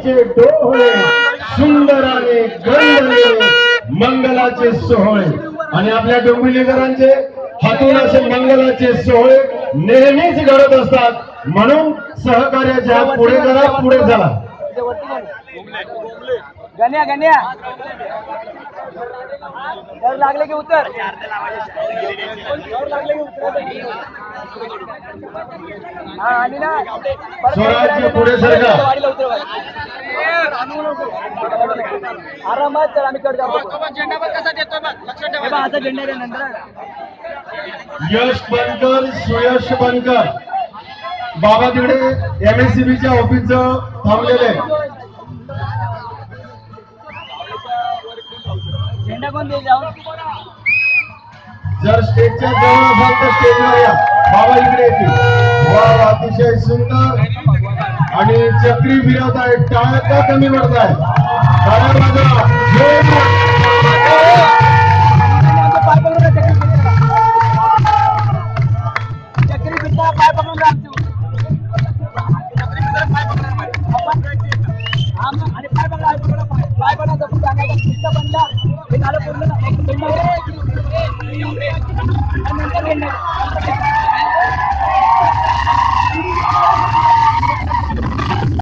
डोळे सुंदर आणि गंधले मंगलाचे सोहळे आणि आपल्या डोंबिवलीकरांचे हातून असे मंगलाचे सोहळे नेहमीच घडत असतात म्हणून सहकार्याच्या हात पुढे करा पुढे चला गण्या गण्या डर लागले की उतर हा आणि ना स्वराज्य पुढे सरका आरामात तर आम्ही करतो आता झेंडा नंतर यश बनकर सुयश बनकर बाबा तिकडे MSCBच्या ऑफिसचं थांबलेले झेंडा कोण दे जाऊन जर स्टेजच्या जवळ असाल तर स्टेजवर या बाबा इकडे येतील वा अतिशय सुंदर आणि चक्री फिरवत आहे टाळ्या का कमी पडत आहे टाळ्या वाजवा चक्री पिता पाय पकडून राहतो आणि पाय पकडा पाय पडा पिस्ता बनला हे झालं पूर्ण नंतर